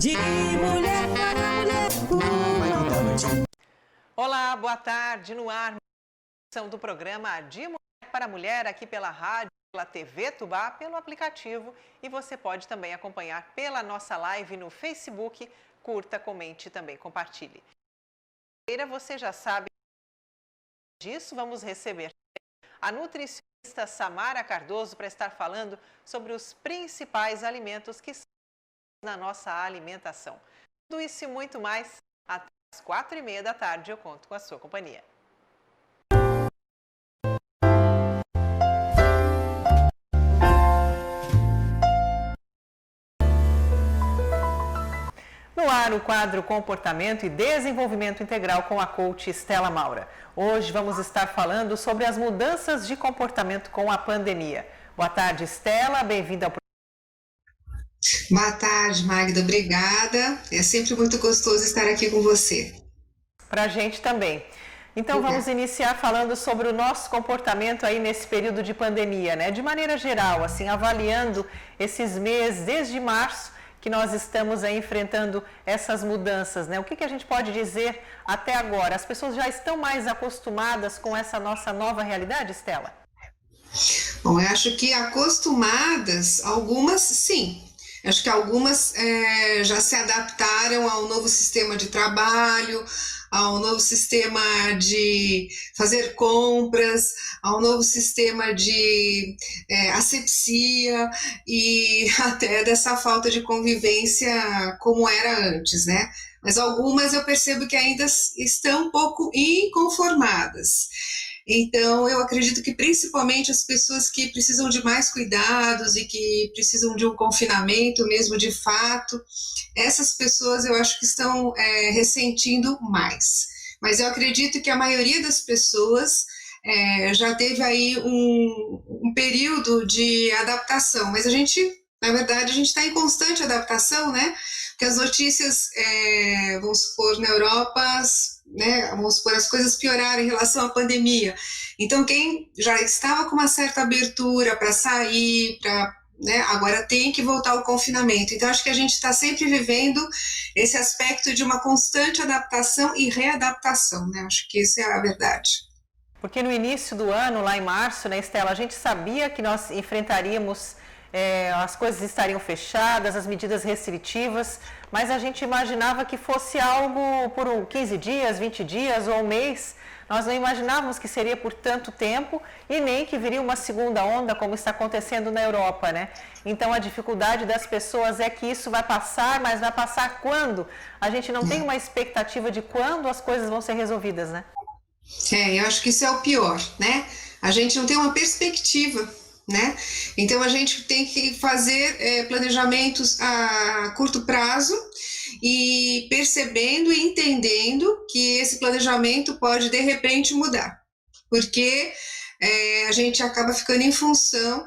De mulher para mulher. Olá, boa tarde. No ar, do programa De Mulher para Mulher, aqui pela rádio, pela TV Tubá, pelo aplicativo. E você pode também acompanhar pela nossa live no Facebook. Curta, comente e também compartilhe. Você já sabe disso, vamos receber a nutricionista Samara Cardoso para estar falando sobre os principais alimentos que são na nossa alimentação. Tudo isso e muito mais, até às 4h30 da tarde eu conto com a sua companhia. No ar, o quadro Comportamento e Desenvolvimento Integral com a coach Estela Maura. Hoje vamos estar falando sobre as mudanças de comportamento com a pandemia. Boa tarde, Estela. Bem-vinda ao programa. Boa tarde, Magda. Obrigada. É sempre muito gostoso estar aqui com você. Para a gente também. Então, vamos iniciar falando sobre o nosso comportamento aí nesse período de pandemia, né? De maneira geral, assim, avaliando esses meses, desde março, que nós estamos aí enfrentando essas mudanças, né? O que a gente pode dizer até agora? As pessoas já estão mais acostumadas com essa nossa nova realidade, Estela? Bom, eu acho que acostumadas, algumas sim. Acho que algumas já se adaptaram ao novo sistema de trabalho, ao novo sistema de fazer compras, ao novo sistema de asepsia e até dessa falta de convivência como era antes, né? Mas algumas eu percebo que ainda estão um pouco inconformadas. Então, eu acredito que principalmente as pessoas que precisam de mais cuidados e que precisam de um confinamento mesmo de fato, essas pessoas eu acho que estão ressentindo mais. Mas eu acredito que a maioria das pessoas já teve aí um período de adaptação, mas na verdade, a gente está em constante adaptação, né? Porque as notícias, vamos supor, na Europa, né, vamos supor, as coisas pioraram em relação à pandemia. Então, quem já estava com uma certa abertura para sair, né, agora tem que voltar ao confinamento. Então, acho que a gente está sempre vivendo esse aspecto de uma constante adaptação e readaptação, né? Acho que isso é a verdade. Porque no início do ano, lá em março, né, Estela, a gente sabia que nós enfrentaríamos, as coisas estariam fechadas, as medidas restritivas, mas a gente imaginava que fosse algo por 15 dias, 20 dias ou um mês. Nós não imaginávamos que seria por tanto tempo e nem que viria uma segunda onda, como está acontecendo na Europa, né? Então, a dificuldade das pessoas é que isso vai passar, mas vai passar quando? A gente não tem uma expectativa de quando as coisas vão ser resolvidas, né? Eu acho que isso é o pior, né? A gente não tem uma perspectiva, né? Então a gente tem que fazer planejamentos a curto prazo e percebendo e entendendo que esse planejamento pode de repente mudar, porque a gente acaba ficando em função,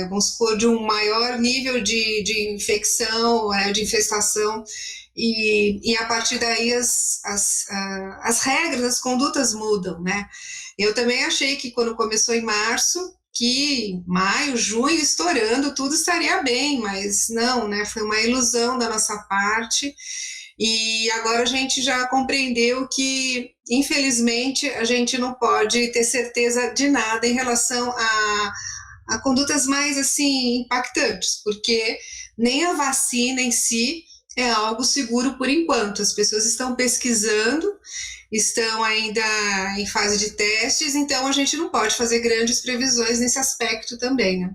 vamos supor, de um maior nível de infecção, de infestação, e a partir daí as regras, as condutas mudam, né? Eu também achei que quando começou em março, que maio, junho, estourando, tudo estaria bem, mas não, né? Foi uma ilusão da nossa parte, e agora a gente já compreendeu que, infelizmente, a gente não pode ter certeza de nada em relação a condutas mais, assim, impactantes, porque nem a vacina em si é algo seguro por enquanto. As pessoas estão pesquisando, estão ainda em fase de testes, então a gente não pode fazer grandes previsões nesse aspecto também, né?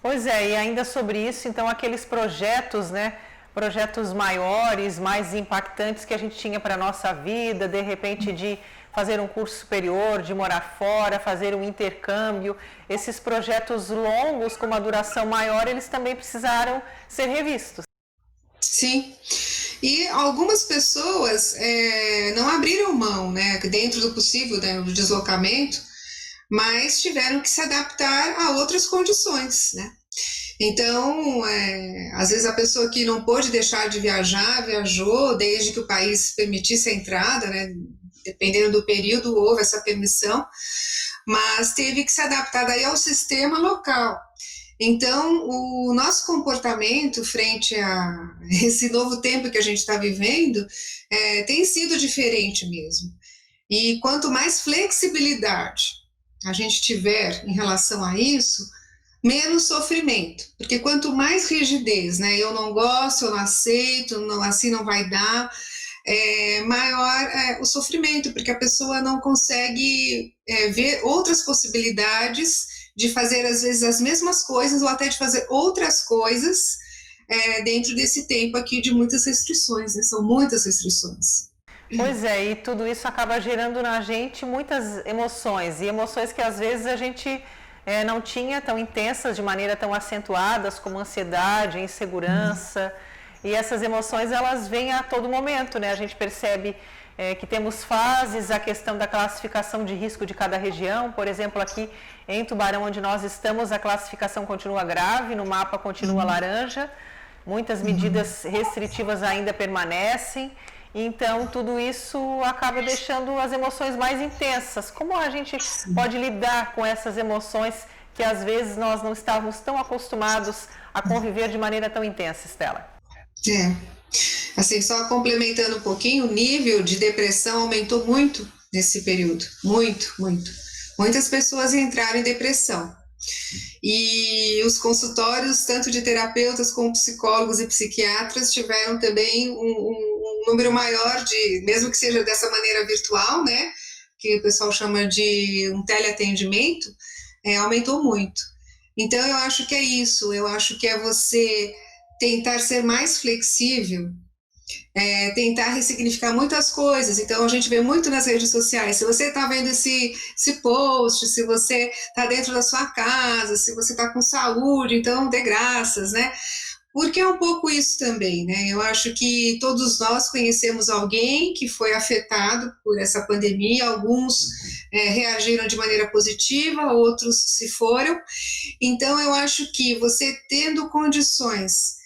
Pois é, e ainda sobre isso, então, aqueles projetos, né? Projetos maiores, mais impactantes que a gente tinha para a nossa vida, de repente de fazer um curso superior, de morar fora, fazer um intercâmbio, esses projetos longos com uma duração maior, eles também precisaram ser revistos. Sim, e algumas pessoas não abriram mão, né, dentro do possível, né, do deslocamento, mas tiveram que se adaptar a outras condições, né? Então, às vezes a pessoa que não pôde deixar de viajar, viajou, desde que o país permitisse a entrada, né? Dependendo do período, houve essa permissão, mas teve que se adaptar daí ao sistema local. Então, o nosso comportamento frente a esse novo tempo que a gente está vivendo tem sido diferente mesmo. E quanto mais flexibilidade a gente tiver em relação a isso, menos sofrimento. Porque quanto mais rigidez, né? Eu não gosto, eu não aceito, não, assim não vai dar, maior o sofrimento, porque a pessoa não consegue ver outras possibilidades de fazer, às vezes, as mesmas coisas ou até de fazer outras coisas dentro desse tempo aqui de muitas restrições, né? São muitas restrições. Pois é, e tudo isso acaba gerando na gente muitas emoções, e emoções que às vezes a gente não tinha tão intensas, de maneira tão acentuadas, como ansiedade, insegurança, e essas emoções elas vêm a todo momento, né? A gente percebe que temos fases, a questão da classificação de risco de cada região, por exemplo, aqui em Tubarão, onde nós estamos, a classificação continua grave, no mapa continua laranja, muitas medidas restritivas ainda permanecem. Então, tudo isso acaba deixando as emoções mais intensas. Como a gente pode lidar com essas emoções que às vezes nós não estávamos tão acostumados a conviver de maneira tão intensa, Estela? Assim, só complementando um pouquinho, o nível de depressão aumentou muito nesse período. Muito, muito. Muitas pessoas entraram em depressão. E os consultórios, tanto de terapeutas como psicólogos e psiquiatras, tiveram também um número maior de, mesmo que seja dessa maneira virtual, né, que o pessoal chama de um teleatendimento, aumentou muito. Então, eu acho que é isso, eu acho que é você tentar ser mais flexível, tentar ressignificar muitas coisas. Então, a gente vê muito nas redes sociais. Se você está vendo esse post, se você está dentro da sua casa, se você está com saúde, então dê graças, né? Porque é um pouco isso também, né? Eu acho que todos nós conhecemos alguém que foi afetado por essa pandemia, alguns reagiram de maneira positiva, outros se foram. Então, eu acho que você tendo condições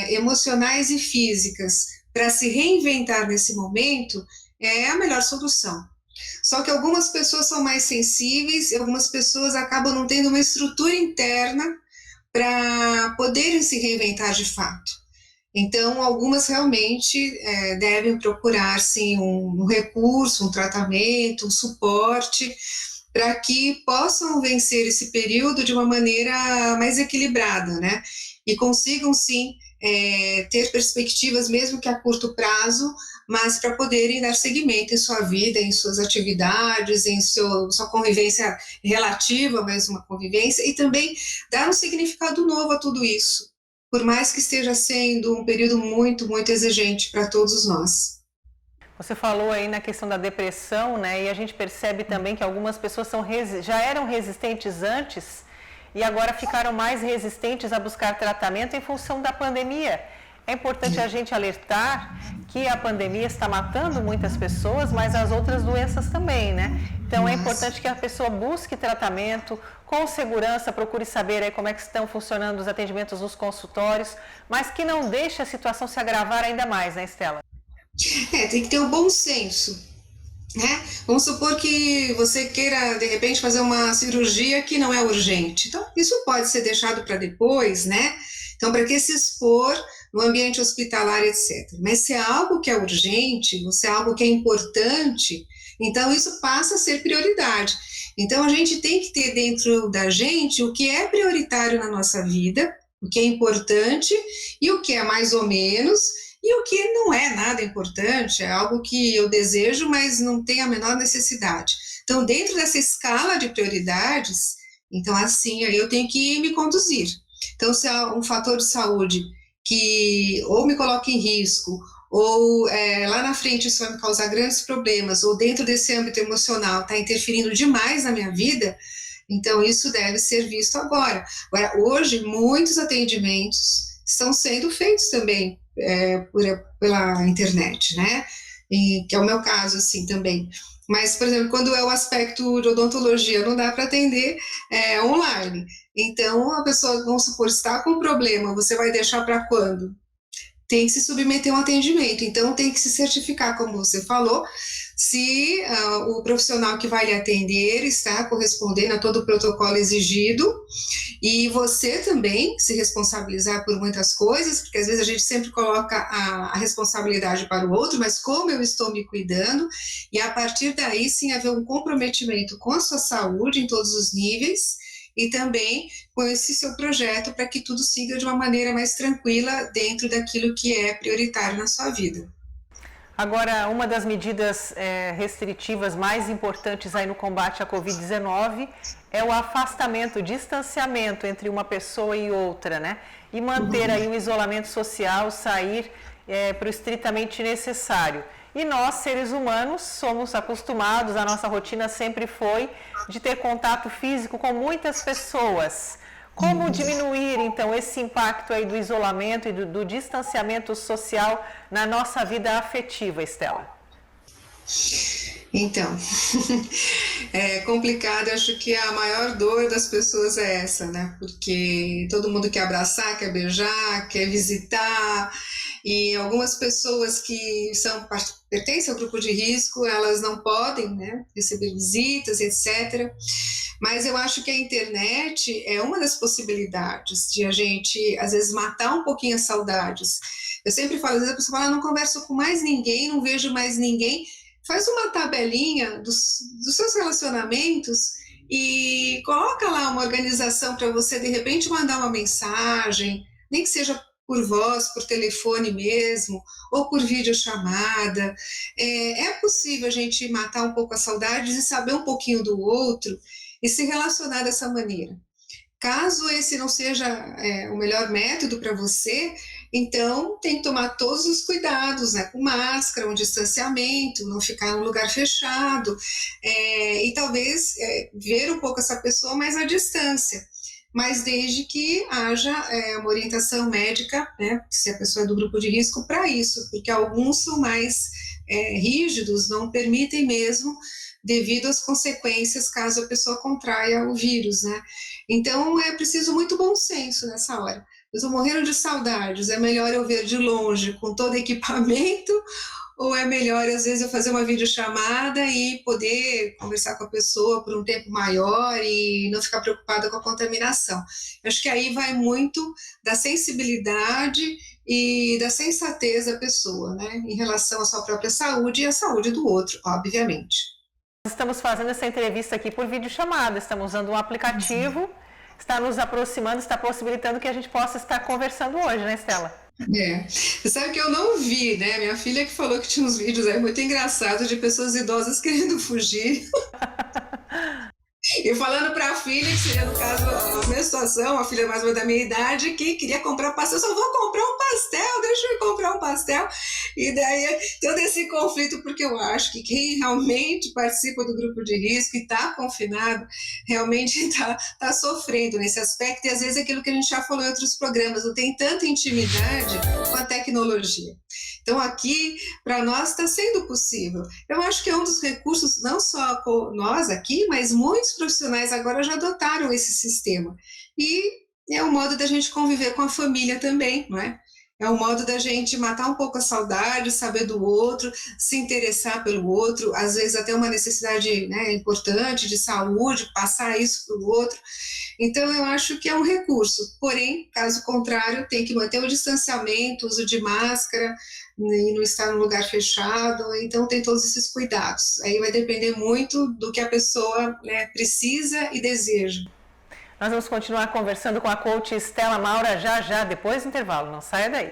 emocionais e físicas para se reinventar nesse momento é a melhor solução. Só que algumas pessoas são mais sensíveis e algumas pessoas acabam não tendo uma estrutura interna para poderem se reinventar de fato. Então, algumas realmente devem procurar, sim, um recurso, um tratamento, um suporte, para que possam vencer esse período de uma maneira mais equilibrada, né? E consigam, sim, ter perspectivas, mesmo que a curto prazo, mas para poderem dar seguimento em sua vida, em suas atividades, em sua convivência relativa, mas uma convivência, e também dar um significado novo a tudo isso, por mais que esteja sendo um período muito, muito exigente para todos nós. Você falou aí na questão da depressão, né? E a gente percebe também que algumas pessoas já eram resistentes antes e agora ficaram mais resistentes a buscar tratamento em função da pandemia. É importante a gente alertar que a pandemia está matando muitas pessoas, mas as outras doenças também, né? Então é importante que a pessoa busque tratamento com segurança, procure saber aí como é que estão funcionando os atendimentos nos consultórios, mas que não deixe a situação se agravar ainda mais, né, Estela? Tem que ter um bom senso, né? Vamos supor que você queira, de repente, fazer uma cirurgia que não é urgente. Então, isso pode ser deixado para depois, né? Então, para que se expor no ambiente hospitalar, etc. Mas se é algo que é urgente, se é algo que é importante, então isso passa a ser prioridade. Então, a gente tem que ter dentro da gente o que é prioritário na nossa vida, o que é importante e o que é mais ou menos, e o que não é nada importante, é algo que eu desejo, mas não tem a menor necessidade. Então, dentro dessa escala de prioridades, então assim, eu tenho que me conduzir. Então, se há um fator de saúde que ou me coloca em risco, ou lá na frente isso vai me causar grandes problemas, ou dentro desse âmbito emocional está interferindo demais na minha vida, então isso deve ser visto agora. Agora, hoje, muitos atendimentos estão sendo feitos também pela internet, né? E, que é o meu caso, assim, também. Mas, por exemplo, quando é o aspecto de odontologia, não dá para atender online. Então, a pessoa, vamos supor, está com problema, você vai deixar para quando? tem que se submeter a um atendimento. Então, tem que se certificar, como você falou, se o profissional que vai lhe atender está correspondendo a todo o protocolo exigido, e você também se responsabilizar por muitas coisas, porque às vezes a gente sempre coloca a responsabilidade para o outro, mas como eu estou me cuidando, e a partir daí sim haver um comprometimento com a sua saúde em todos os níveis, e também com esse seu projeto para que tudo siga de uma maneira mais tranquila dentro daquilo que é prioritário na sua vida. Agora, uma das medidas restritivas mais importantes aí no combate à Covid-19 é o afastamento, o distanciamento entre uma pessoa e outra, né? E manter aí o isolamento social, sair para o estritamente necessário. E nós, seres humanos, somos acostumados, a nossa rotina sempre foi de ter contato físico com muitas pessoas. Como diminuir, então, esse impacto aí do isolamento e do distanciamento social na nossa vida afetiva, Estela? Então, é complicado, acho que a maior dor das pessoas é essa, né? Porque todo mundo quer abraçar, quer beijar, quer visitar, e algumas pessoas que pertencem ao grupo de risco, elas não podem, né, receber visitas, etc. Mas eu acho que a internet é uma das possibilidades de a gente, às vezes, matar um pouquinho as saudades. Eu sempre falo, às vezes a pessoa fala, não converso com mais ninguém, não vejo mais ninguém. Faz uma tabelinha dos seus relacionamentos e coloca lá uma organização para você, de repente, mandar uma mensagem, nem que seja por voz, por telefone mesmo, ou por videochamada. É possível a gente matar um pouco as saudades e saber um pouquinho do outro e se relacionar dessa maneira. Caso esse não seja o melhor método para você, então tem que tomar todos os cuidados, né? Com máscara, um distanciamento, não ficar num lugar fechado, e talvez ver um pouco essa pessoa mais à distância, mas desde que haja uma orientação médica, né? Se a pessoa é do grupo de risco, para isso, porque alguns são mais rígidos, não permitem mesmo, devido às consequências caso a pessoa contraia o vírus, né? Então é preciso muito bom senso nessa hora. Eu estou morrendo de saudades, é melhor eu ver de longe com todo equipamento, ou é melhor às vezes eu fazer uma videochamada e poder conversar com a pessoa por um tempo maior e não ficar preocupada com a contaminação. Eu acho que aí vai muito da sensibilidade e da sensatez da pessoa, né? Em relação à sua própria saúde e à saúde do outro, obviamente. Estamos fazendo essa entrevista aqui por videochamada, estamos usando um aplicativo, está nos aproximando, está possibilitando que a gente possa estar conversando hoje, né, Estela? Você sabe que eu não vi, né? Minha filha que falou que tinha uns vídeos aí muito engraçados de pessoas idosas querendo fugir. E falando para a filha, que seria no caso a mesma situação, a filha mais ou menos da minha idade, que queria comprar pastel, só vou comprar um pastel, deixa eu comprar um pastel. E daí todo esse conflito, porque eu acho que quem realmente participa do grupo de risco e está confinado, realmente está sofrendo nesse aspecto, e às vezes aquilo que a gente já falou em outros programas, não tem tanta intimidade com a tecnologia. Então aqui, para nós, está sendo possível. Eu acho que é um dos recursos, não só nós aqui, mas muitos profissionais agora já adotaram esse sistema. E é um modo da gente conviver com a família também, não é? É um modo da gente matar um pouco a saudade, saber do outro, se interessar pelo outro, às vezes até uma necessidade, né, importante de saúde, passar isso para o outro. Então, eu acho que é um recurso. Porém, caso contrário, tem que manter o distanciamento, uso de máscara, e não estar num lugar fechado. Então, tem todos esses cuidados. Aí vai depender muito do que a pessoa, né, precisa e deseja. Nós vamos continuar conversando com a coach Estela Maura já, depois do intervalo. Não saia daí.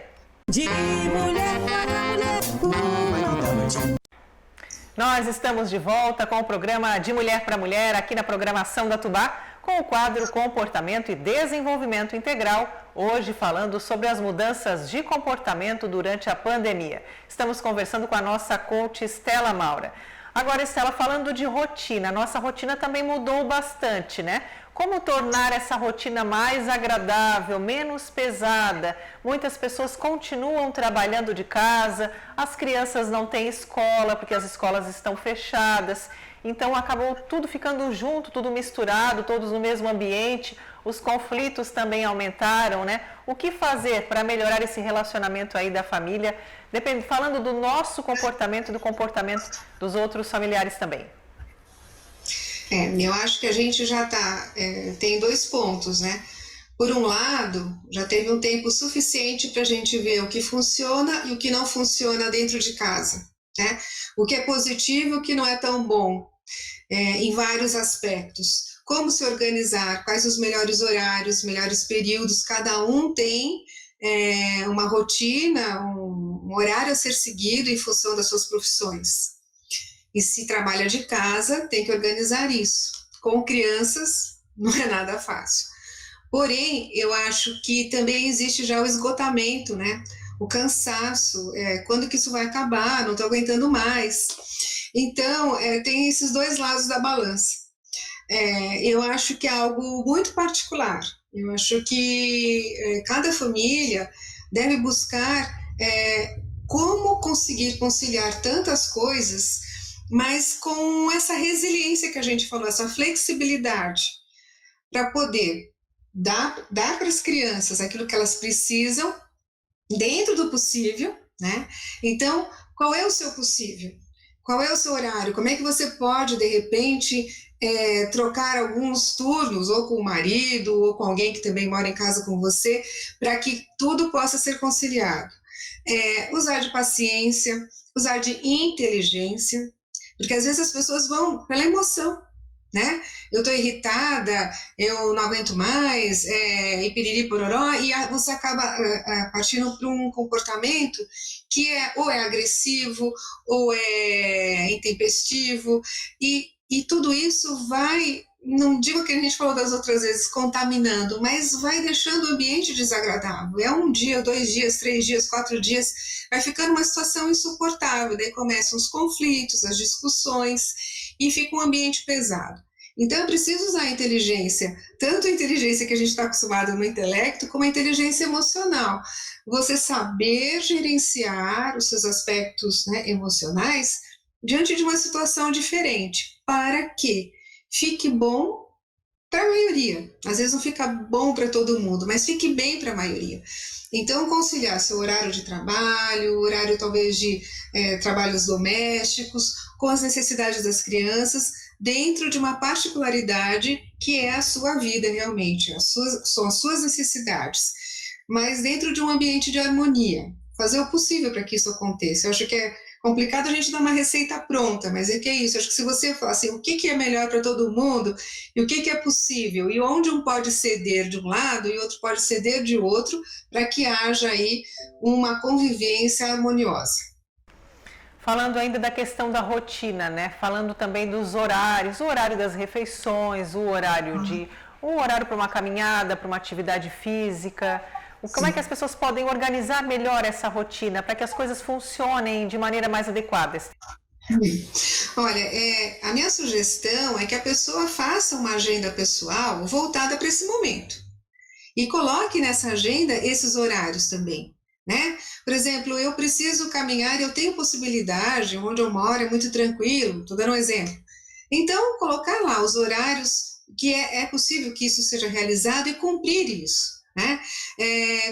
De mulher para mulher. Nós estamos de volta com o programa De Mulher para Mulher, aqui na programação da Tubá, com o quadro Comportamento e Desenvolvimento Integral, hoje falando sobre as mudanças de comportamento durante a pandemia. Estamos conversando com a nossa coach Estela Maura. Agora, Estela, falando de rotina, a nossa rotina também mudou bastante, né? Como tornar essa rotina mais agradável, menos pesada? Muitas pessoas continuam trabalhando de casa, as crianças não têm escola porque as escolas estão fechadas. Então acabou tudo ficando junto, tudo misturado, todos no mesmo ambiente. os conflitos também aumentaram, né? O que fazer para melhorar esse relacionamento aí da família, falando do nosso comportamento e do comportamento dos outros familiares também? Eu acho que a gente já tem dois pontos, né? Por um lado, já teve um tempo suficiente para a gente ver o que funciona e o que não funciona dentro de casa, né? O que é positivo e o que não é tão bom, em vários aspectos. Como se organizar, quais os melhores horários, melhores períodos, cada um tem uma rotina, um horário a ser seguido em função das suas profissões. E se trabalha de casa, tem que organizar isso. Com crianças, não é nada fácil. Porém, eu acho que também existe já o esgotamento, né? O cansaço, quando que isso vai acabar? Não estou aguentando mais. Então, tem esses dois lados da balança. Eu acho que é algo muito particular. Eu acho que cada família deve buscar como conseguir conciliar tantas coisas, mas com essa resiliência que a gente falou, essa flexibilidade, para poder dar para as crianças aquilo que elas precisam, dentro do possível, né? Então, qual é o seu possível? Qual é o seu horário? Como é que você pode, de repente, trocar alguns turnos, ou com o marido, ou com alguém que também mora em casa com você, para que tudo possa ser conciliado? Usar de paciência, usar de inteligência, porque às vezes as pessoas vão pela emoção, né? Eu estou irritada, eu não aguento mais, e piriri pororó, e você acaba partindo para um comportamento que ou é agressivo, ou é intempestivo, e tudo isso vai, não digo que a gente falou das outras vezes, contaminando, mas vai deixando o ambiente desagradável. É um dia, 2 dias, 3 dias, 4 dias, vai ficando uma situação insuportável, daí começam os conflitos, as discussões, e fica um ambiente pesado. Então, eu preciso usar a inteligência, tanto a inteligência que a gente está acostumado no intelecto, como a inteligência emocional. Você saber gerenciar os seus aspectos, né, emocionais diante de uma situação diferente, para que fique bom para a maioria. Às vezes não fica bom para todo mundo, mas fique bem para a maioria. Então, conciliar seu horário de trabalho, horário talvez de trabalhos domésticos, com as necessidades das crianças, dentro de uma particularidade que é a sua vida realmente, são as suas necessidades, mas dentro de um ambiente de harmonia. Fazer o possível para que isso aconteça. Eu acho que é complicado a gente dar uma receita pronta, mas é que é isso. Eu acho que se você falar assim, o que é melhor para todo mundo e o que é possível, e onde um pode ceder de um lado e outro pode ceder de outro, para que haja aí uma convivência harmoniosa. Falando ainda da questão da rotina, né? Falando também dos horários, o horário das refeições, o horário para uma caminhada, para uma atividade física. Como é que as pessoas podem organizar melhor essa rotina para que as coisas funcionem de maneira mais adequada? Olha, a minha sugestão é que a pessoa faça uma agenda pessoal voltada para esse momento e coloque nessa agenda esses horários também, né? Por exemplo, eu preciso caminhar, eu tenho possibilidade, onde eu moro é muito tranquilo, estou dando um exemplo. Então, colocar lá os horários que é possível que isso seja realizado e cumprir isso. Né?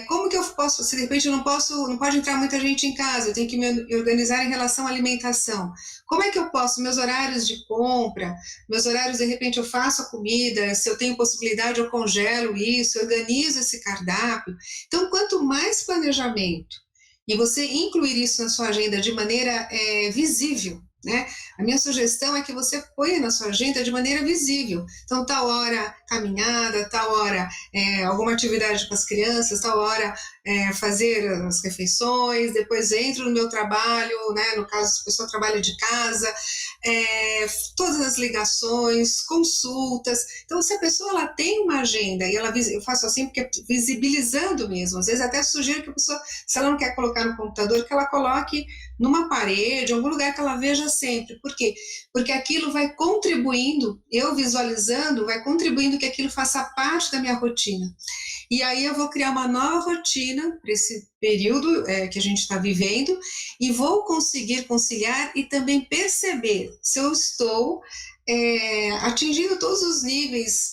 Como que eu posso, se de repente não pode entrar muita gente em casa, eu tenho que me organizar em relação à alimentação. Como é que eu posso, meus horários de compra, meus horários, de repente eu faço a comida, se eu tenho possibilidade eu congelo isso, eu organizo esse cardápio. Então, quanto mais planejamento e você incluir isso na sua agenda de maneira visível, né? A minha sugestão é que você ponha na sua agenda de maneira visível. Então, tal hora caminhada, tal hora alguma atividade com as crianças, tal hora fazer as refeições, depois entro no meu trabalho, né? No caso, a pessoa trabalha de casa, todas as ligações, consultas. Então, se a pessoa ela tem uma agenda, e eu faço assim porque visibilizando mesmo, às vezes até sugiro que a pessoa, se ela não quer colocar no computador, que ela coloque numa parede, em algum lugar que ela veja sempre. Por quê? Porque aquilo vai contribuindo, eu visualizando, vai contribuindo que aquilo faça parte da minha rotina. E aí eu vou criar uma nova rotina para esse período que a gente está vivendo e vou conseguir conciliar e também perceber se eu estou atingindo todos os níveis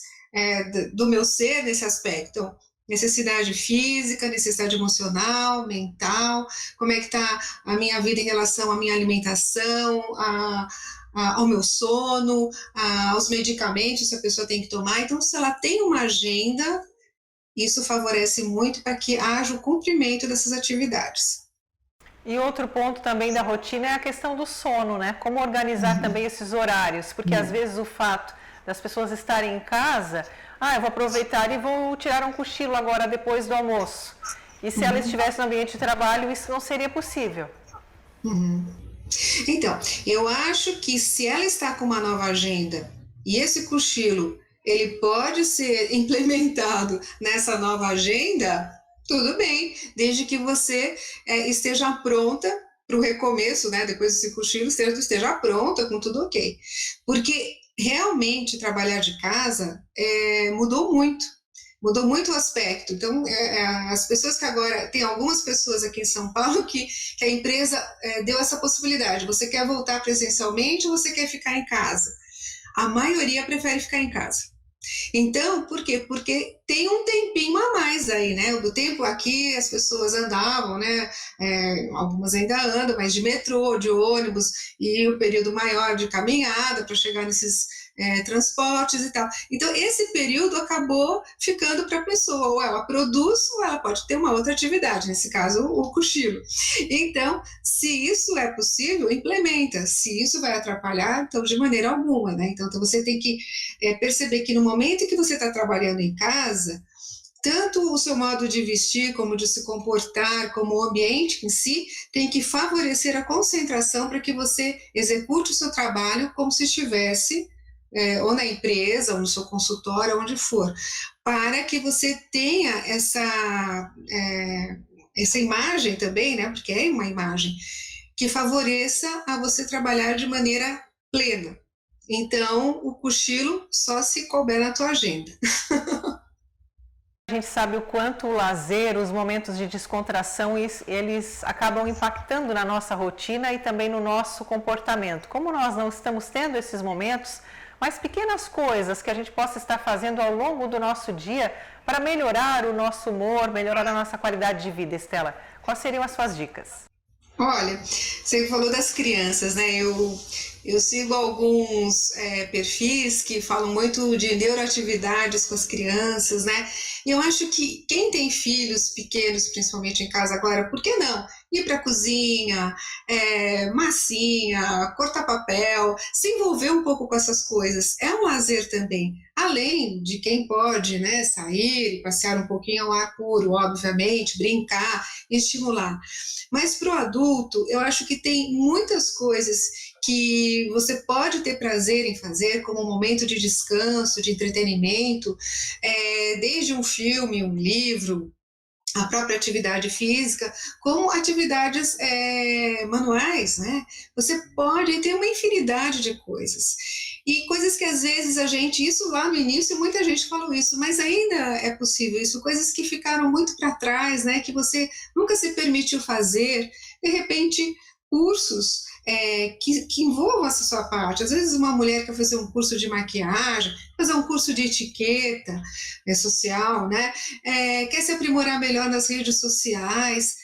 do meu ser nesse aspecto. Então, necessidade física, necessidade emocional, mental, como é que está a minha vida em relação à minha alimentação, ao meu sono, aos medicamentos que a pessoa tem que tomar. Então, se ela tem uma agenda, isso favorece muito para que haja o cumprimento dessas atividades. E outro ponto também da rotina é a questão do sono, né? Como organizar também esses horários, porque às vezes o fato das pessoas estarem em casa, eu vou aproveitar e vou tirar um cochilo agora depois do almoço. E se ela estivesse no ambiente de trabalho, isso não seria possível. Então, eu acho que se ela está com uma nova agenda e esse cochilo ele pode ser implementado nessa nova agenda, tudo bem, desde que você esteja pronta para o recomeço, né? Depois desse cochilo, esteja pronta com tudo ok. Porque realmente trabalhar de casa mudou muito o aspecto. Então, as pessoas que agora, tem algumas pessoas aqui em São Paulo que a empresa deu essa possibilidade. Você quer voltar presencialmente ou você quer ficar em casa? A maioria prefere ficar em casa. Então, por quê? Porque tem um tempinho a mais aí, né? Do tempo aqui as pessoas andavam, né? Algumas ainda andam, mas de metrô, de ônibus, e o período maior de caminhada para chegar nesses transportes e tal. Então, esse período acabou ficando para a pessoa, ou ela produz, ou ela pode ter uma outra atividade, nesse caso, o cochilo. Então, se isso é possível, implementa. Se isso vai atrapalhar, então, de maneira alguma, né? Então você tem que perceber que no momento em que você está trabalhando em casa, tanto o seu modo de vestir, como de se comportar, como o ambiente em si, tem que favorecer a concentração para que você execute o seu trabalho como se estivesse ou na empresa, ou no seu consultório, onde for, para que você tenha essa imagem também, né, porque é uma imagem, que favoreça a você trabalhar de maneira plena. Então, o cochilo só se couber na tua agenda. A gente sabe o quanto o lazer, os momentos de descontração, eles acabam impactando na nossa rotina e também no nosso comportamento. Como nós não estamos tendo esses momentos, mas pequenas coisas que a gente possa estar fazendo ao longo do nosso dia para melhorar o nosso humor, melhorar a nossa qualidade de vida, Estela. Quais seriam as suas dicas? Olha, você falou das crianças, né? Eu sigo alguns perfis que falam muito de neuroatividades com as crianças, né? E eu acho que quem tem filhos pequenos, principalmente em casa agora, por que não? Ir para a cozinha, massinha, cortar papel, se envolver um pouco com essas coisas. É um lazer também. Além de quem pode, né, sair e passear um pouquinho ao ar puro, obviamente, brincar, estimular. Mas para o adulto, eu acho que tem muitas coisas que você pode ter prazer em fazer, como um momento de descanso, de entretenimento, desde um filme, um livro, a própria atividade física, como atividades manuais, né? Você pode ter uma infinidade de coisas. E coisas que às vezes isso lá no início, muita gente falou isso, mas ainda é possível isso, coisas que ficaram muito para trás, né? Que você nunca se permitiu fazer, de repente, cursos que envolvam essa sua parte. Às vezes uma mulher quer fazer um curso de maquiagem, fazer um curso de etiqueta social, né? Quer se aprimorar melhor nas redes sociais.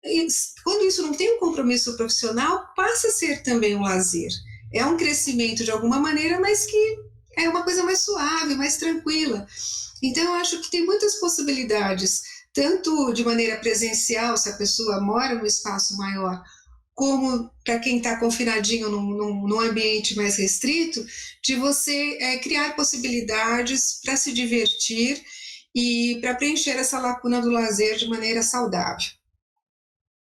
E quando isso não tem um compromisso profissional, passa a ser também um lazer. É um crescimento de alguma maneira, mas que é uma coisa mais suave, mais tranquila. Então, eu acho que tem muitas possibilidades, tanto de maneira presencial, se a pessoa mora num espaço maior, como para quem está confinadinho num ambiente mais restrito, de você criar possibilidades para se divertir e para preencher essa lacuna do lazer de maneira saudável.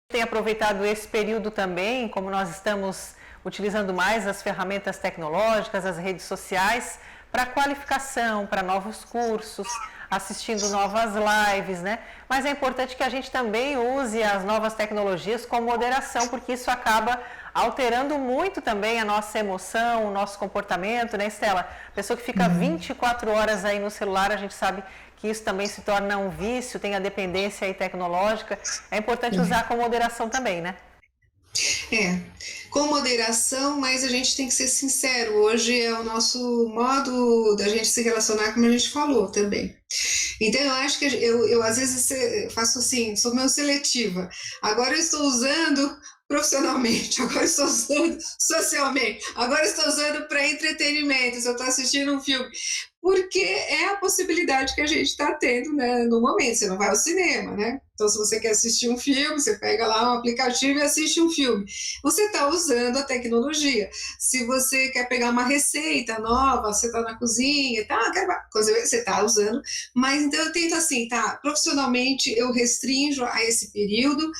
Tem aproveitado esse período também, como nós estamos utilizando mais as ferramentas tecnológicas, as redes sociais, para qualificação, para novos cursos, assistindo novas lives, né? Mas é importante que a gente também use as novas tecnologias com moderação, porque isso acaba alterando muito também a nossa emoção, o nosso comportamento, né, Estela? Pessoa que fica 24 horas aí no celular, a gente sabe que isso também se torna um vício, tem a dependência aí tecnológica. É importante usar com moderação também, né? É, com moderação, mas a gente tem que ser sincero. Hoje é o nosso modo da gente se relacionar, como a gente falou também. Então, eu acho que eu às vezes faço assim, sou meio seletiva. Agora eu estou usando profissionalmente, agora eu estou usando socialmente, agora eu estou usando para entretenimento, se eu estou assistindo um filme. Porque é a possibilidade que a gente está tendo, né, no momento. Você não vai ao cinema, né? Então, se você quer assistir um filme, você pega lá um aplicativo e assiste um filme. Você está usando a tecnologia. Se você quer pegar uma receita nova, você está na cozinha, tá, você está usando. Mas então eu tento assim, tá? Profissionalmente eu restringo a esse período,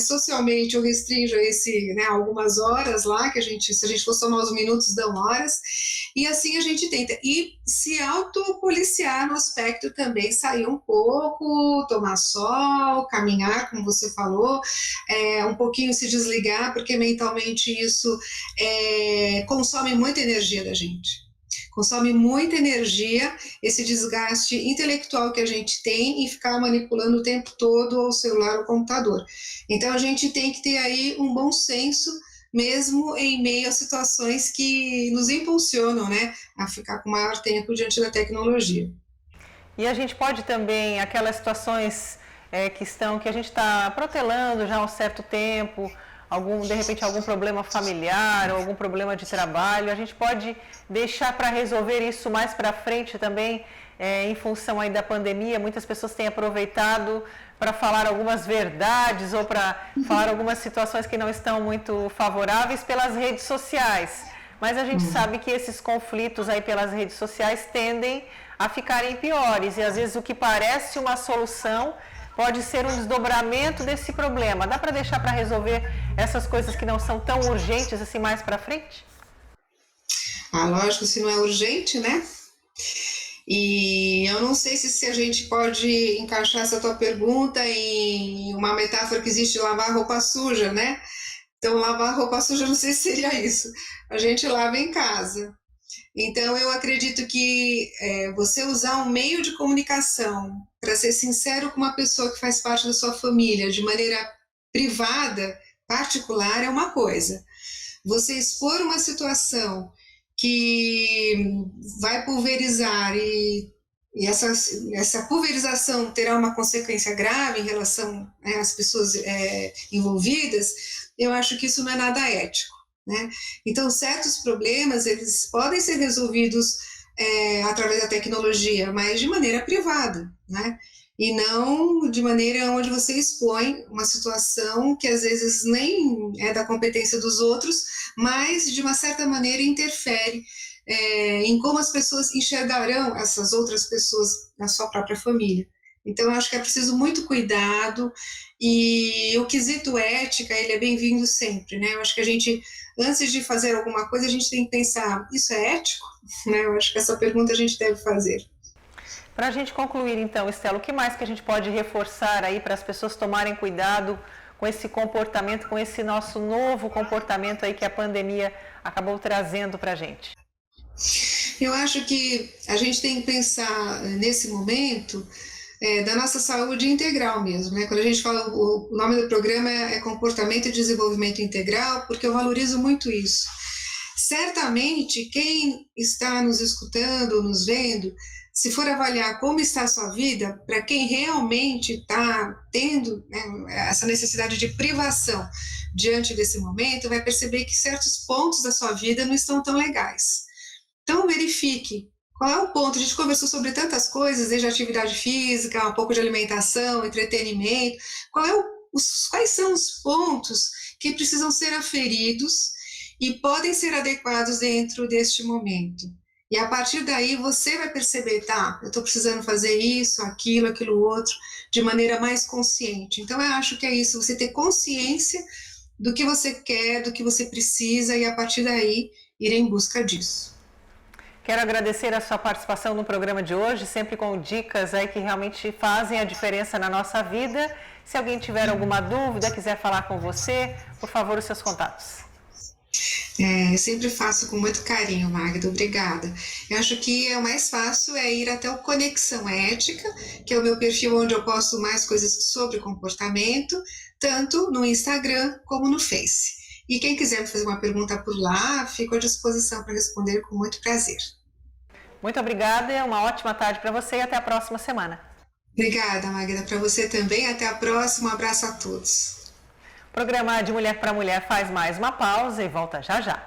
socialmente eu restringo a esse, né, algumas horas lá, que se a gente for somar os minutos, dão horas. E assim a gente tenta. E se autopoliciar no aspecto também, sair um pouco, tomar sol, caminhar, como você falou, um pouquinho se desligar, porque mentalmente isso consome muita energia da gente. Consome muita energia esse desgaste intelectual que a gente tem em ficar manipulando o tempo todo o celular ou o computador. Então a gente tem que ter aí um bom senso, mesmo em meio a situações que nos impulsionam, né, a ficar com maior tempo diante da tecnologia. E a gente pode também, aquelas situações que a gente está protelando já há um certo tempo, de repente algum problema familiar ou algum problema de trabalho, a gente pode deixar para resolver isso mais para frente também, em função aí da pandemia. Muitas pessoas têm aproveitado para falar algumas verdades ou para falar algumas situações que não estão muito favoráveis pelas redes sociais. Mas a gente sabe que esses conflitos aí pelas redes sociais tendem a ficarem piores e às vezes o que parece uma solução pode ser um desdobramento desse problema. Dá para deixar para resolver essas coisas que não são tão urgentes assim mais para frente? Ah, lógico, se não é urgente, né? E eu não sei se a gente pode encaixar essa tua pergunta em uma metáfora que existe de lavar roupa suja, né? Então, lavar roupa suja, não sei se seria isso. A gente lava em casa. Então, eu acredito que você usar um meio de comunicação para ser sincero com uma pessoa que faz parte da sua família de maneira privada, particular, é uma coisa. Você expor uma situação que vai pulverizar e essa pulverização terá uma consequência grave em relação às pessoas envolvidas, eu acho que isso não é nada ético, né? Então, certos problemas, eles podem ser resolvidos através da tecnologia, mas de maneira privada, né? E não de maneira onde você expõe uma situação que às vezes nem é da competência dos outros, mas de uma certa maneira interfere em como as pessoas enxergarão essas outras pessoas na sua própria família. Então, eu acho que é preciso muito cuidado e o quesito ética, ele é bem-vindo sempre, né? Eu acho que a gente, antes de fazer alguma coisa, a gente tem que pensar, isso é ético? Né? Eu acho que essa pergunta a gente deve fazer. Para a gente concluir, então, Estela, o que mais que a gente pode reforçar aí para as pessoas tomarem cuidado com esse comportamento, com esse nosso novo comportamento aí que a pandemia acabou trazendo para a gente? Eu acho que a gente tem que pensar nesse momento da nossa saúde integral mesmo, né? Quando a gente fala, o nome do programa é Comportamento e Desenvolvimento Integral, porque eu valorizo muito isso. Certamente, quem está nos escutando, nos vendo, se for avaliar como está a sua vida, para quem realmente está tendo, né, essa necessidade de privação diante desse momento, vai perceber que certos pontos da sua vida não estão tão legais. Então, verifique qual é o ponto. A gente conversou sobre tantas coisas, desde atividade física, um pouco de alimentação, entretenimento. Quais são os pontos que precisam ser aferidos e podem ser adequados dentro deste momento? E a partir daí você vai perceber, tá, eu estou precisando fazer isso, aquilo outro, de maneira mais consciente. Então, eu acho que é isso, você ter consciência do que você quer, do que você precisa e a partir daí ir em busca disso. Quero agradecer a sua participação no programa de hoje, sempre com dicas aí que realmente fazem a diferença na nossa vida. Se alguém tiver alguma dúvida, quiser falar com você, por favor, os seus contatos. Eu sempre faço com muito carinho, Magda, obrigada. Eu acho que o mais fácil é ir até o Conexão Ética, que é o meu perfil onde eu posto mais coisas sobre comportamento, tanto no Instagram como no Face. E quem quiser fazer uma pergunta por lá, fico à disposição para responder com muito prazer. Muito obrigada, uma ótima tarde para você e até a próxima semana. Obrigada, Magda, para você também. Até a próxima. Um abraço a todos. O programa de Mulher para Mulher faz mais uma pausa e volta já já.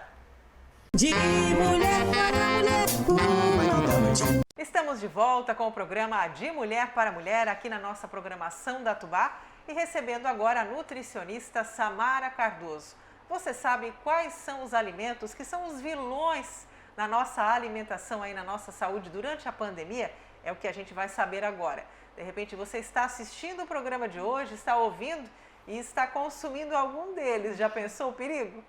De mulher para mulher, uma noite. Estamos de volta com o programa De Mulher para Mulher aqui na nossa programação da Tubá e recebendo agora a nutricionista Samara Cardoso. Você sabe quais são os alimentos que são os vilões na nossa alimentação, aí na nossa saúde durante a pandemia? É o que a gente vai saber agora. De repente você está assistindo o programa de hoje, está ouvindo e está consumindo algum deles. Já pensou o perigo?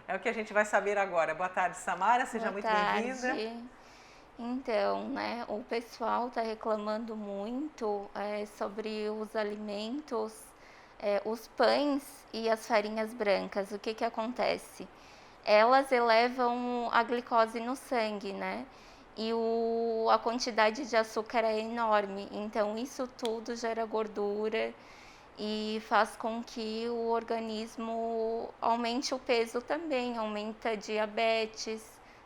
É o que a gente vai saber agora. Boa tarde, Samara, seja muito bem-vinda. Então, né, o pessoal está reclamando muito sobre os alimentos, os pães e as farinhas brancas. O que acontece? Elas elevam a glicose no sangue, né? E a quantidade de açúcar é enorme. Então, isso tudo gera gordura e faz com que o organismo aumente o peso também, aumenta a diabetes,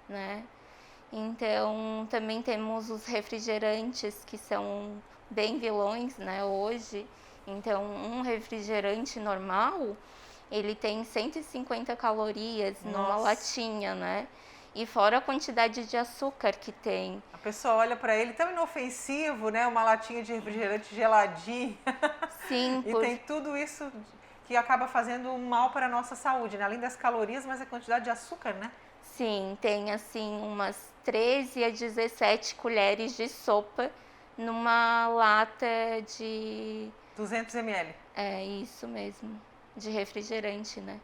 né? Então, também temos os refrigerantes, que são bem vilões, né, hoje. Então, um refrigerante normal, ele tem 150 calorias numa latinha, né? E fora a quantidade de açúcar que tem. A pessoa olha para ele tão inofensivo, né? Uma latinha de refrigerante geladinha. Sim. E tem tudo isso que acaba fazendo mal para a nossa saúde, né? Além das calorias, mas a quantidade de açúcar, né? Sim, tem assim umas 13 a 17 colheres de sopa numa lata de... 200 ml. É, isso mesmo, de refrigerante, né?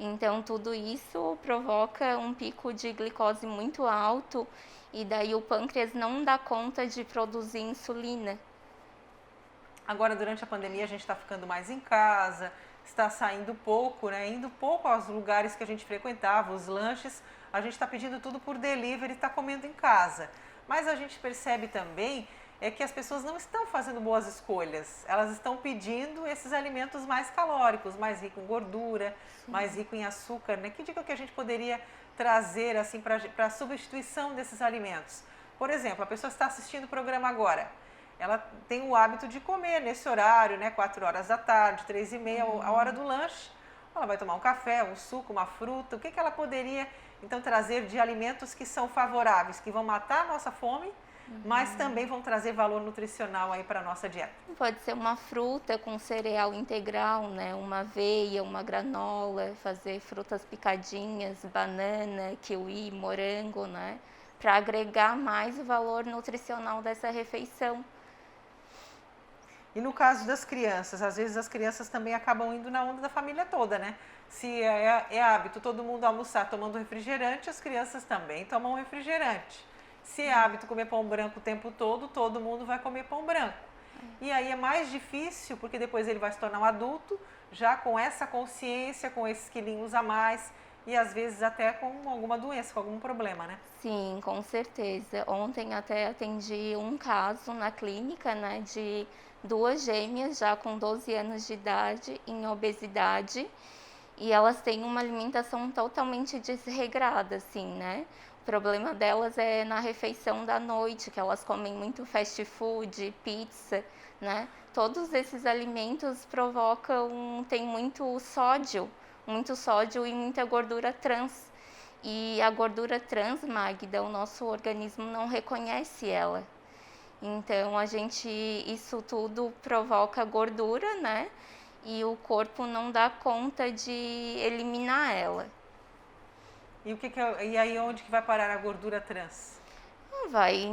Então, tudo isso provoca um pico de glicose muito alto e daí o pâncreas não dá conta de produzir insulina. Agora, durante a pandemia, a gente está ficando mais em casa, está saindo pouco, né? Indo pouco aos lugares que a gente frequentava, os lanches, a gente está pedindo tudo por delivery e está comendo em casa. Mas a gente percebe também que as pessoas não estão fazendo boas escolhas. Elas estão pedindo esses alimentos mais calóricos, mais ricos em gordura, mais rico em açúcar, né? Que dica que a gente poderia trazer assim para a substituição desses alimentos? Por exemplo, a pessoa está assistindo o programa agora. Ela tem o hábito de comer nesse horário, né? 4 horas da tarde, 3h30, a hora do lanche. Ela vai tomar um café, um suco, uma fruta. O que ela poderia, então, trazer de alimentos que são favoráveis, que vão matar a nossa fome, mas também vão trazer valor nutricional aí para a nossa dieta? Pode ser uma fruta com cereal integral, né? Uma aveia, uma granola, fazer frutas picadinhas, banana, kiwi, morango, né? Para agregar mais o valor nutricional dessa refeição. E no caso das crianças, às vezes as crianças também acabam indo na onda da família toda, né? Se é hábito todo mundo almoçar tomando refrigerante, as crianças também tomam refrigerante. Se é hábito comer pão branco o tempo todo mundo vai comer pão branco. E aí é mais difícil, porque depois ele vai se tornar um adulto, já com essa consciência, com esses quilinhos a mais, e às vezes até com alguma doença, com algum problema, né? Sim, com certeza. Ontem até atendi um caso na clínica, né, de 2 gêmeas já com 12 anos de idade em obesidade, e elas têm uma alimentação totalmente desregrada, assim, né? O problema delas é na refeição da noite, que elas comem muito fast food, pizza, né? Todos esses alimentos tem muito sódio e muita gordura trans. E a gordura trans, Magda, o nosso organismo não reconhece ela. Então, isso tudo provoca gordura, né? E o corpo não dá conta de eliminar ela. E aí onde que vai parar a gordura trans? Vai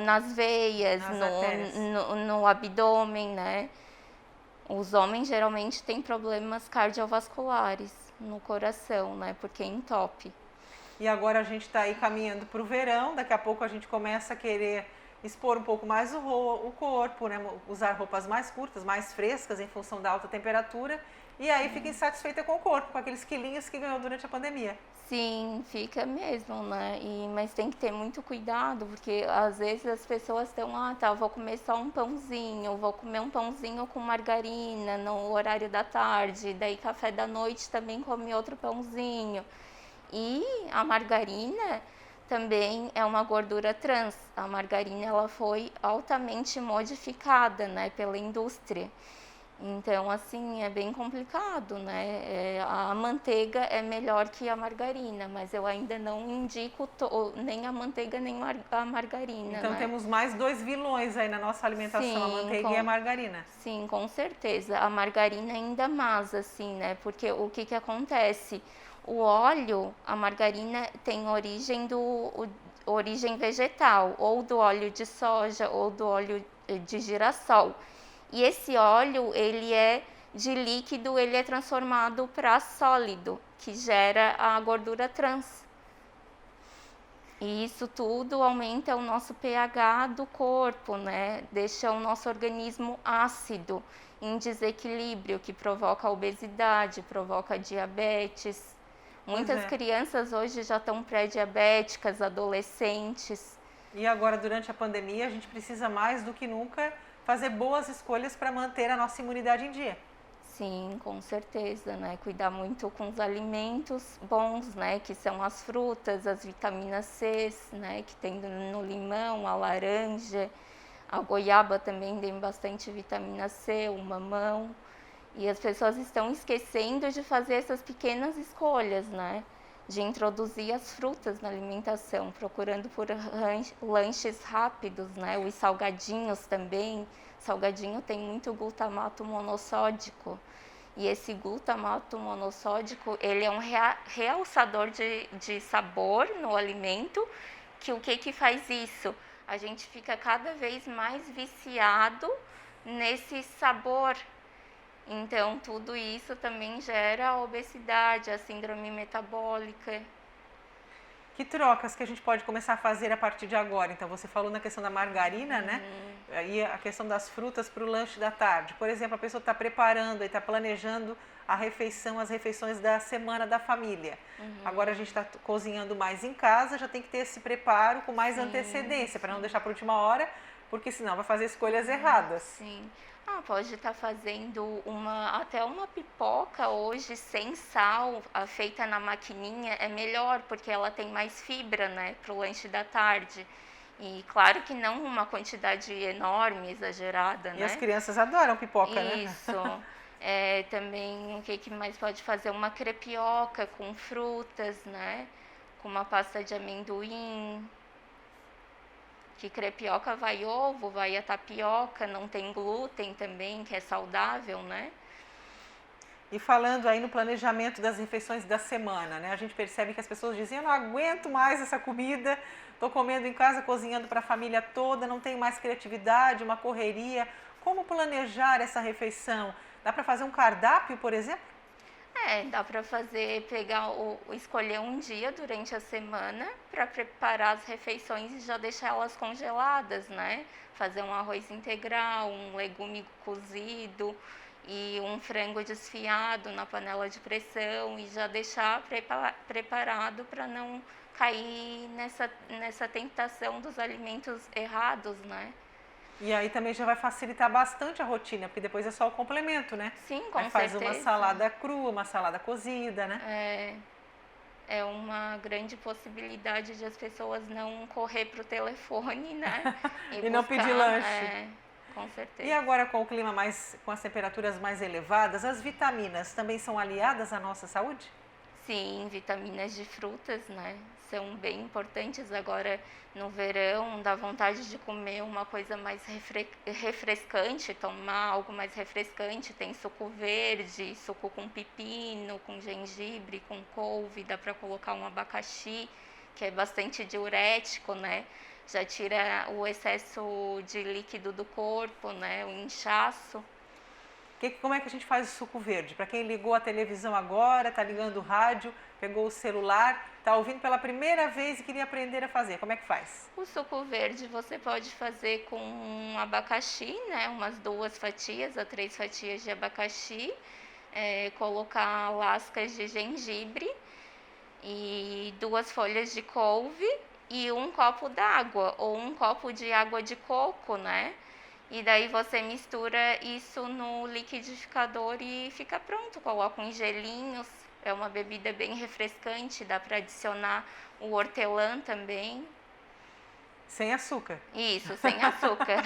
nas veias, no abdômen, né? Os homens geralmente têm problemas cardiovasculares no coração, né? Porque entope. E agora a gente está aí caminhando para o verão, daqui a pouco a gente começa a querer expor um pouco mais o corpo, né? Usar roupas mais curtas, mais frescas em função da alta temperatura, e aí fica insatisfeita com o corpo, com aqueles quilinhos que ganhou durante a pandemia. Sim, fica mesmo, né? Mas tem que ter muito cuidado, porque às vezes as pessoas estão, vou comer só um pãozinho, vou comer um pãozinho com margarina no horário da tarde, daí café da noite também come outro pãozinho. E a margarina também é uma gordura trans. A margarina ela foi altamente modificada, né, pela indústria. Então, assim, é bem complicado, né? A manteiga é melhor que a margarina, mas eu ainda não indico nem a manteiga nem a margarina, Então né? temos mais dois vilões aí na nossa alimentação, Sim, a manteiga e a margarina. Sim, com certeza. A margarina ainda mais, assim, né? Porque o que acontece? O óleo, a margarina tem origem vegetal, ou do óleo de soja, ou do óleo de girassol. E esse óleo, ele é de líquido, ele é transformado para sólido, que gera a gordura trans. E isso tudo aumenta o nosso pH do corpo, né? Deixa o nosso organismo ácido, em desequilíbrio, que provoca obesidade, provoca diabetes. Muitas crianças hoje já estão pré-diabéticas, adolescentes. E agora, durante a pandemia, a gente precisa mais do que nunca fazer boas escolhas para manter a nossa imunidade em dia. Sim, com certeza, né? Cuidar muito com os alimentos bons, né? Que são as frutas, as vitaminas C, né? Que tem no limão, a laranja, a goiaba também tem bastante vitamina C, o mamão. E as pessoas estão esquecendo de fazer essas pequenas escolhas, né? De introduzir as frutas na alimentação, procurando por lanches rápidos, né? Os salgadinhos também. Salgadinho tem muito glutamato monossódico. E esse glutamato monossódico, ele é um realçador de sabor no alimento, que o que faz isso? A gente fica cada vez mais viciado nesse sabor. Então, tudo isso também gera a obesidade, a síndrome metabólica. Que trocas que a gente pode começar a fazer a partir de agora? Então, você falou na questão da margarina, né? E a questão das frutas para o lanche da tarde. Por exemplo, a pessoa está preparando e está planejando a refeição, as refeições da semana da família. Agora a gente está cozinhando mais em casa, já tem que ter esse preparo com mais antecedência, para não deixar para a última hora, porque senão vai fazer escolhas erradas. Sim. Pode estar fazendo até uma pipoca hoje sem sal, feita na maquininha, é melhor, porque ela tem mais fibra, né, para o lanche da tarde. E claro que não uma quantidade enorme, exagerada, né? E as crianças adoram pipoca, né? Isso. Também, o que mais pode fazer? Uma crepioca com frutas, né? Com uma pasta de amendoim. Que crepioca vai ovo, vai a tapioca, não tem glúten também, que é saudável, né? E falando aí no planejamento das refeições da semana, né? A gente percebe que as pessoas dizem, eu não aguento mais essa comida, estou comendo em casa, cozinhando para a família toda, não tenho mais criatividade, uma correria. Como planejar essa refeição? Dá para fazer um cardápio, por exemplo? Dá para escolher um dia durante a semana para preparar as refeições e já deixar elas congeladas, né? Fazer um arroz integral, um legume cozido e um frango desfiado na panela de pressão e já deixar preparado para não cair nessa tentação dos alimentos errados, né? E aí também já vai facilitar bastante a rotina, porque depois é só o complemento, né? Sim, com certeza. Faz uma salada crua, uma salada cozida, né? É uma grande possibilidade de as pessoas não correr pro telefone, né? E não pedir lanche. Com certeza. E agora com o clima com as temperaturas mais elevadas, as vitaminas também são aliadas à nossa saúde? Sim, vitaminas de frutas, né? São bem importantes. Agora no verão, dá vontade de comer uma coisa mais refrescante, tomar algo mais refrescante. Tem suco verde, suco com pepino, com gengibre, com couve, dá para colocar um abacaxi, que é bastante diurético, né? Já tira o excesso de líquido do corpo, né? O inchaço. Como é que a gente faz o suco verde? Para quem ligou a televisão agora, está ligando o rádio, pegou o celular, está ouvindo pela primeira vez e queria aprender a fazer, como é que faz? O suco verde você pode fazer com abacaxi, né? Umas 2 fatias a 3 fatias de abacaxi, colocar lascas de gengibre e 2 folhas de couve e 1 copo d'água ou 1 copo de água de coco, né? E daí você mistura isso no liquidificador e fica pronto. Coloca uns gelinhos, é uma bebida bem refrescante, dá para adicionar o hortelã também. Sem açúcar. Isso, sem açúcar.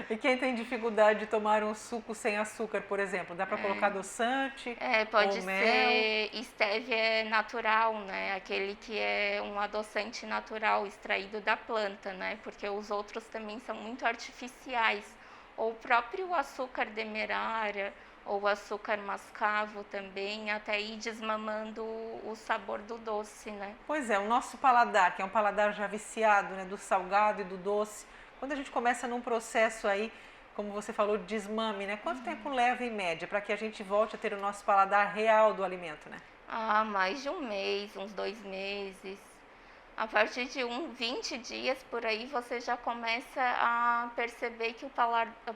E quem tem dificuldade de tomar um suco sem açúcar, por exemplo, dá para colocar adoçante Pode ou mel? ser stevia natural, né? Aquele que é um adoçante natural extraído da planta, né? Porque os outros também são muito artificiais. Ou o próprio açúcar demerara, ou açúcar mascavo também, até ir desmamando o sabor do doce, né? Pois é, o nosso paladar, que é um paladar já viciado, né, do salgado e do doce, quando a gente começa num processo aí, como você falou, de desmame, né? Quanto tempo leva em média para que a gente volte a ter o nosso paladar real do alimento, né? Mais de um mês, uns 2 meses. A partir de 20 dias por aí você já começa a perceber que o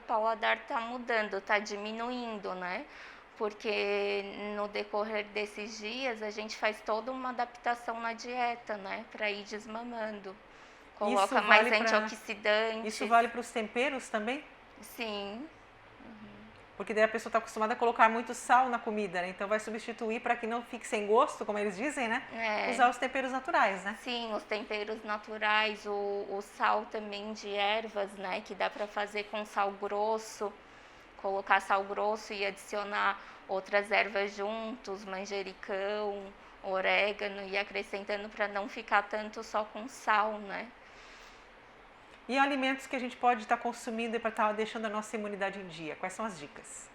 paladar está mudando, está diminuindo, né? Porque no decorrer desses dias a gente faz toda uma adaptação na dieta, né? Para ir desmamando. Coloca mais antioxidantes. Isso vale para os temperos também? Sim. Porque daí a pessoa está acostumada a colocar muito sal na comida, né? Então vai substituir para que não fique sem gosto, como eles dizem, né? Usar os temperos naturais, né? Sim, os temperos naturais, o sal também de ervas, né? Que dá para fazer com sal grosso, colocar sal grosso e adicionar outras ervas juntos, manjericão, orégano e acrescentando para não ficar tanto só com sal, né? E alimentos que a gente pode estar consumindo para estar deixando a nossa imunidade em dia? Quais são as dicas?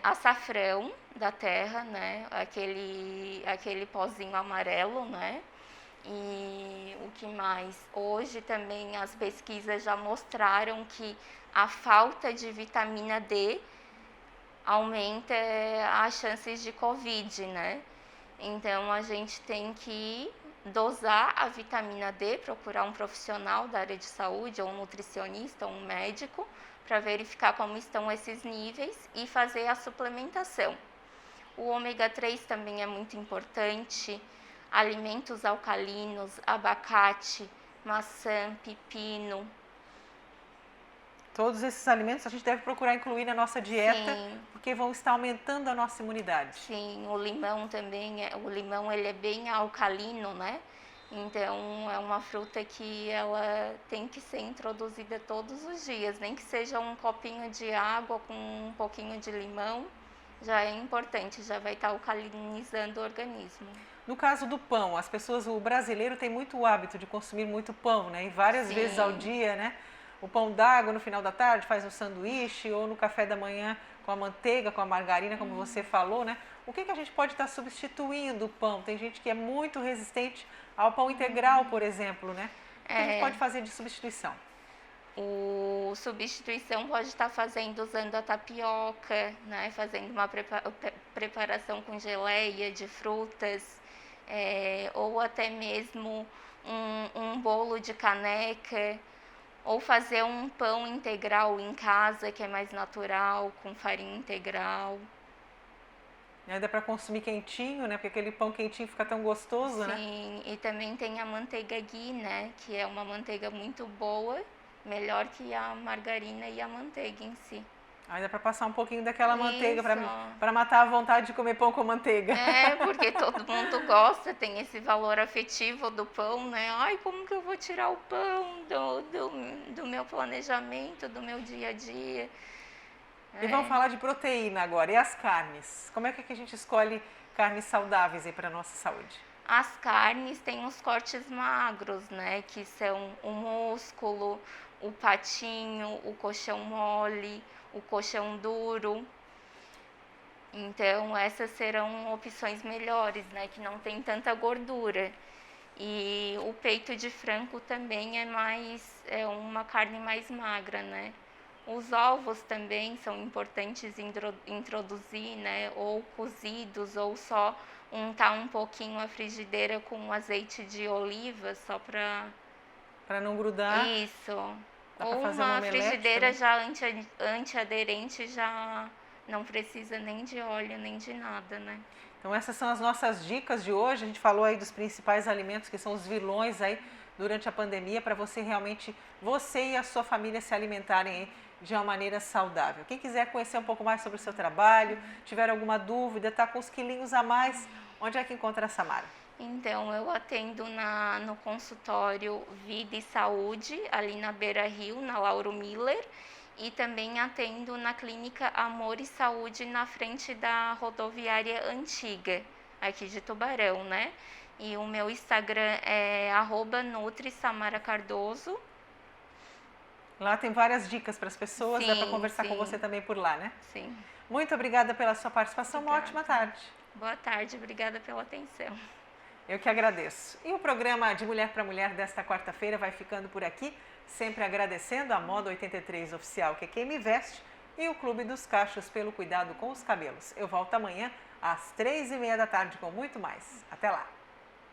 Açafrão da terra, né? Aquele pozinho amarelo, né? E o que mais? Hoje também as pesquisas já mostraram que a falta de vitamina D aumenta as chances de Covid, né? Então a gente tem que dosar a vitamina D, procurar um profissional da área de saúde, ou um nutricionista, ou um médico, para verificar como estão esses níveis e fazer a suplementação. O ômega 3 também é muito importante, alimentos alcalinos, abacate, maçã, pepino. Todos esses alimentos a gente deve procurar incluir na nossa dieta, Sim. porque vão estar aumentando a nossa imunidade. Sim, o limão também, o limão ele é bem alcalino, né? Então é uma fruta que ela tem que ser introduzida todos os dias, nem que seja um copinho de água com um pouquinho de limão, já é importante, já vai estar alcalinizando o organismo. No caso do pão, o brasileiro tem muito o hábito de consumir muito pão, né? E várias Sim. vezes ao dia, né? O pão d'água no final da tarde faz um sanduíche ou no café da manhã com a manteiga, com a margarina, como você falou, né? O que a gente pode estar substituindo o pão? Tem gente que é muito resistente ao pão integral, por exemplo, né? O que a gente pode fazer de substituição? O substituição pode estar usando a tapioca, né? Fazendo uma preparação com geleia de frutas, ou até mesmo um bolo de caneca, ou fazer um pão integral em casa, que é mais natural, com farinha integral. Dá para consumir quentinho, né? Porque aquele pão quentinho fica tão gostoso, né? Sim, e também tem a manteiga ghee, né? Que é uma manteiga muito boa, melhor que a margarina e a manteiga em si. Aí dá para passar um pouquinho daquela manteiga Isso. para matar a vontade de comer pão com manteiga. Porque todo mundo gosta, tem esse valor afetivo do pão, né? Ai, como que eu vou tirar o pão do meu planejamento, do meu dia a dia? E vamos falar de proteína agora. E as carnes? Como é que a gente escolhe carnes saudáveis aí para a nossa saúde? As carnes têm os cortes magros, né? Que são o músculo, o patinho, o coxão mole, o coxão duro. Então essas serão opções melhores, né? Que não tem tanta gordura. E o peito de frango também é uma carne mais magra, né? Os ovos também são importantes introduzir, né? Ou cozidos, ou só untar um pouquinho a frigideira com azeite de oliva, só para... Para não grudar. Isso. Dá Ou pra fazer uma omelete frigideira também. já antiaderente, já não precisa nem de óleo, nem de nada, né? Então essas são as nossas dicas de hoje. A gente falou aí dos principais alimentos que são os vilões aí durante a pandemia para você realmente, você e a sua família se alimentarem aí de uma maneira saudável. Quem quiser conhecer um pouco mais sobre o seu trabalho, tiver alguma dúvida, tá com uns quilinhos a mais, onde é que encontra a Samara? Então, eu atendo no consultório Vida e Saúde, ali na Beira Rio, na Lauro Miller, e também atendo na clínica Amor e Saúde, na frente da rodoviária antiga, aqui de Tubarão, né? E o meu Instagram é @NutriSamaraCardoso. Lá tem várias dicas para as pessoas, dá para conversar com você também por lá, né? Sim. Muito obrigada pela sua participação, uma ótima tarde. Boa tarde, obrigada pela atenção. Eu que agradeço. E o programa de Mulher para Mulher desta quarta-feira vai ficando por aqui, sempre agradecendo a Moda 83 Oficial, que é quem me veste, e o Clube dos Cachos pelo cuidado com os cabelos. Eu volto amanhã às 3h30 da tarde com muito mais. Até lá!